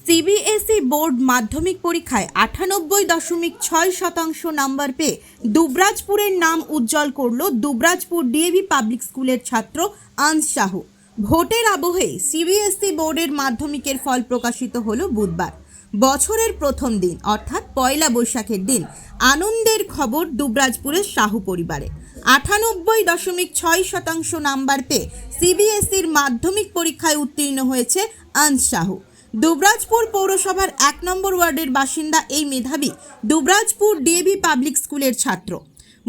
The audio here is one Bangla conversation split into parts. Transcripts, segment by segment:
সিবিএসই বোর্ড মাধ্যমিক পরীক্ষায় 98.6% নাম্বার পেয়ে দুবরাজপুরের নাম উজ্জ্বল করল দুবরাজপুর ডিএভি পাবলিক স্কুলের ছাত্র আনস সাহু। ভোটের আবহে সিবিএসই বোর্ডের মাধ্যমিকের ফল প্রকাশিত হলো বুধবার। বছরের প্রথম দিন অর্থাৎ পয়লা বৈশাখের দিন আনন্দের খবর দুবরাজপুরের সাহু পরিবারে। 98.6% নাম্বার পেয়ে সিবিএসইর মাধ্যমিক পরীক্ষায় উত্তীর্ণ হয়েছে আনস সাহু। দুবরাজপুর পৌরসভার 1 নম্বর ওয়ার্ডের বাসিন্দা এই মেধাবী দুবরাজপুর ডিএভি পাবলিক স্কুলের ছাত্র।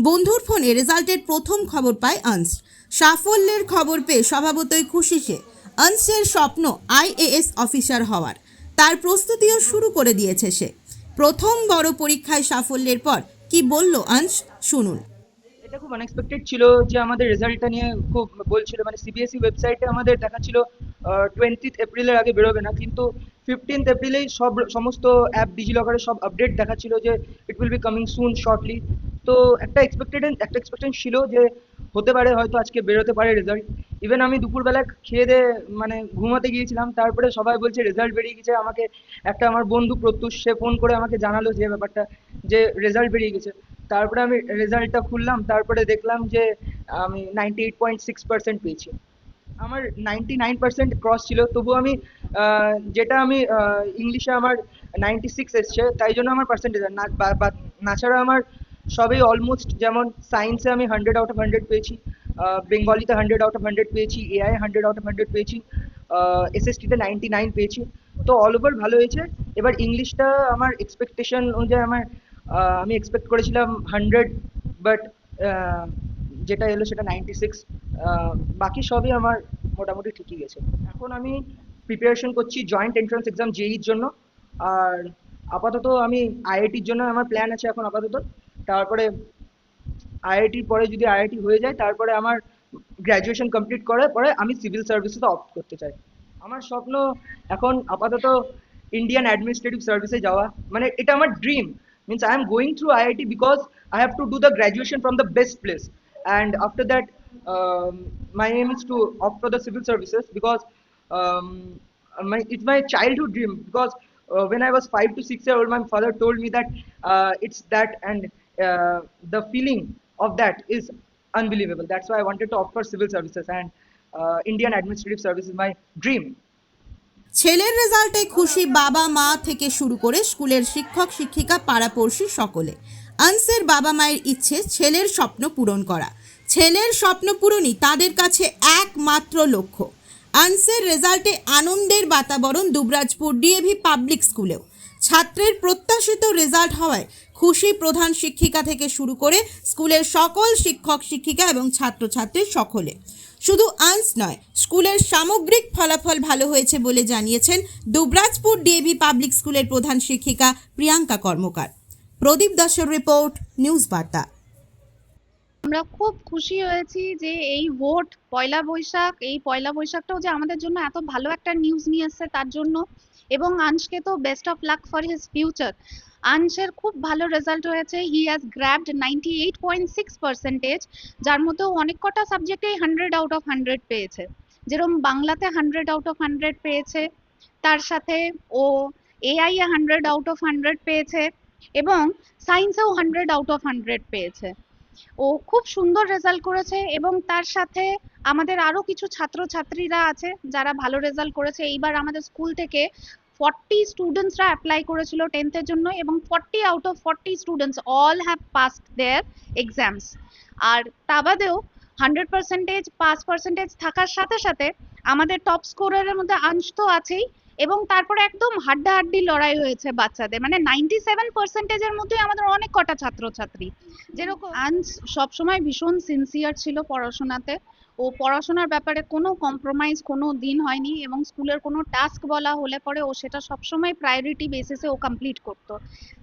বন্ধুর ফোনে রেজাল্টের প্রথম খবর পায় আনস। সাফল্যের খবর পেয়ে স্বভাবতই খুশি সে। আনসের স্বপ্ন আইএএস অফিসার হওয়ার, তার প্রস্তুতিও শুরু করে দিয়েছে সে। প্রথম বড় পরীক্ষায় সাফল্যের পর কি বলল আনস, শুনুন। এটা খুব আনএক্সপেক্টেড ছিল যে আমাদের রেজাল্টটা নিয়ে খুব বলছিল, মানে সিবিএসই ওয়েবসাইটে আমাদের দেখাচ্ছিল 20 এপ্রিলের আগে বেরোবে না, কিন্তু 15 এপ্রিলেই সমস্ত অ্যাপ ডিজিলকারে সব আপডেট দেখাচ্ছিল যে it will be coming soon shortly. তো একটা এক্সপেকটেশন ছিল যে হতে পারে, হয়তো আজকে বেরোতে পারে রেজাল্ট। ইভেন আমি দুপুরবেলা খেয়ে দিয়ে মানে ঘুমাতে গিয়েছিলাম, তারপরে সবাই বলছে রেজাল্ট বেরিয়ে গেছে। আমাকে একটা আমার বন্ধু প্রত্যুষ, সে ফোন করে আমাকে জানালো যে ব্যাপারটা, যে রেজাল্ট বেরিয়ে গেছে। তারপরে আমি রেজাল্টটা খুললাম, তারপরে দেখলাম যে আমি 98.6% পেয়েছি। আমার 99% ক্রস ছিল, তবু আমি যেটা আমি ইংলিশে আমার 96 এসছে, তাই জন্য আমার পার্সেন্টেজ নাছাড়া আমার সবই অলমোস্ট, যেমন সায়েন্সে আমি 100/100 পেয়েছি, বেঙ্গলিতে 100/100 পেয়েছি, এআই 100/100 পেয়েছি, এসএসটিতে 99 পেয়েছি। তো অল ওভার ভালো হয়েছে। এবার ইংলিশটা আমার এক্সপেকটেশন অনুযায়ী আমি এক্সপেক্ট করেছিলাম 100, বাট যেটা এলো সেটা 96। বাকি সবই আমার মোটামুটি ঠিকই গেছে। এখন আমি প্রিপারেশন করছি জয়েন্ট এন্ট্রান্স এক্সাম জেইর জন্য। আর আপাতত আমি আইআইটির জন্য আমার প্ল্যান আছে এখন আপাতত। তারপরে আইআইটির পরে যদি আইআইটি হয়ে যায়, তারপরে আমার গ্র্যাজুয়েশন কমপ্লিট করার পরে আমি সিভিল সার্ভিসেসে অপ্ট করতে চাই। আমার স্বপ্ন এখন আপাতত ইন্ডিয়ান অ্যাডমিনিস্ট্রেটিভ সার্ভিসে যাওয়া, মানে এটা আমার dream. Means I am going through IIT because I have to do the graduation from the best place, and after that my aim is to opt for the civil services because um, it's my childhood dream. Because when I was 5 to 6 years old, my father told me that it's that, and the feeling of that is unbelievable. That's why I wanted to opt for civil services, and Indian administrative service is my dream. ছেলের রেজাল্টে খুশি বাবা মা থেকে শুরু করে স্কুলের শিক্ষক শিক্ষিকা পাড়াপড়শি সকলে। আনসের বাবা মায়ের ইচ্ছে ছেলের স্বপ্ন পূরণ করা। ছেলের স্বপ্ন পূরণই তাদের কাছে একমাত্র লক্ষ্য। আনসের রেজাল্টে আনন্দের বাতাবরণ দুবরাজপুর ডিএভি পাবলিক স্কুলেও। ছাত্রের প্রত্যাশিত রেজাল্ট হওয়ায় খুশি প্রধান শিক্ষিকা থেকে শুরু করে স্কুলের সকল শিক্ষক শিক্ষিকা এবং ছাত্রছাত্রী সকলে। শুধু আনস নয়, স্কুলের সামগ্রিক ফলাফল ভালো হয়েছে বলে জানিয়েছেন দুবরাজপুর ডিএভি পাবলিক স্কুলের প্রধান শিক্ষিকা প্রিয়াঙ্কা কর্মকার। প্রদীপ দাসের রিপোর্ট, নিউজ বার্তা। আমরা খুব খুশি হয়েছি যে এই পয়লা বৈশাখটাও যে আমাদের জন্য এত ভালো একটা নিউজ নিয়ে এসেছে তার জন্য। এবং আনসকে তো best of luck for his future. আনসের খুব ভালো রেজাল্ট হয়েছে। হি হ্যাজ গ্র্যাবড 98.6%, যার মধ্যে অনেক কটা সাবজেক্টে 100/100 পেয়েছে। যেরকম বাংলাতে 100/100 পেয়েছে, তার সাথে ও এআই এ 100/100 পেয়েছে, এবং সায়েন্সেও 100/100 পেয়েছে। ও খুব সুন্দর রেজাল্ট করেছে, এবং তার সাথে আমাদের আরো কিছু ছাত্রছাত্রীরা আছে যারা ভালো রেজাল্ট করেছে। এইবার আমাদের স্কুল থেকে 40 স্টুডেন্টসরা অ্যাপ্লাই করেছিল 10th এর জন্য, এবং 40/40 students all have passed their exams. আর তা বাদেও 100% পাস পার্সেন্টেজ থাকার সাথে সাথে আমাদের টপ স্কোরারের মধ্যে আংশ তো আছেই, এবং তারপরে একদম হাড্ডাহাড্ডি লড়াই হয়েছে বাচ্চাদের, মানে 97%-এর মধ্যে আমাদের অনেক কটা ছাত্রছাত্রী। যেরকম আনস সবসময় ভীষণ সিনসিয়ার ছিল পড়াশোনাতে। ও পড়াশোনার ব্যাপারে কোনো কম্প্রোমাইজ কোনো দিন হয়নি, এবং স্কুলের কোনো টাস্ক বলা হলে পরে ও সেটা সবসময় প্রায়োরিটি বেসিসে ও কমপ্লিট করতো।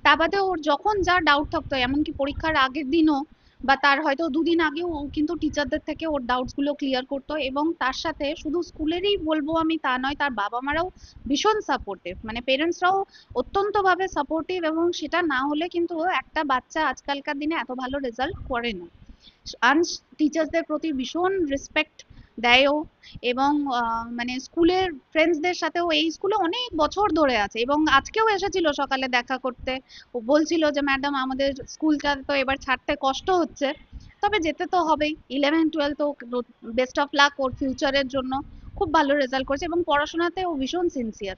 তা বাদে ওর যখন যা ডাউট থাকতো, এমনকি পরীক্ষার আগের দিনও বা তার হয়তো দুদিন আগেও ও কিন্তু টিচারদের থেকে ওর ডাউটস গুলো ক্লিয়ার করতো। এবং তার সাথে শুধু স্কুলেরই বলবো আমি তা নয়, তার বাবা মারাও ভীষণ সাপোর্টিভ, মানে পেরেন্টসরাও অত্যন্ত ভাবে সাপোর্টিভ, এবং সেটা না হলে কিন্তু একটা বাচ্চা আজকালকার দিনে এত ভালো রেজাল্ট করে না। আনস টিচার্সদের প্রতি ভীষণ রেসপেক্ট দেয়ও। এবং মানে স্কুলের ফ্রেন্ডসদের সাথেও এই স্কুলে অনেক বছর ধরে আছে এবং আজকেও এসেছিল সকালে দেখা করতে। ও বলছিল যে ম্যাডাম আমাদের স্কুলটা তো এবার ছাড়তে কষ্ট হচ্ছে, তবে যেতে তো হবেই। 11 12 তো বেস্ট অফ লাক ওর ফিউচারের জন্য। খুব ভালো রেজাল্ট করেছে এবং পড়াশোনাতে ও ভীষণ সিনসিয়ার।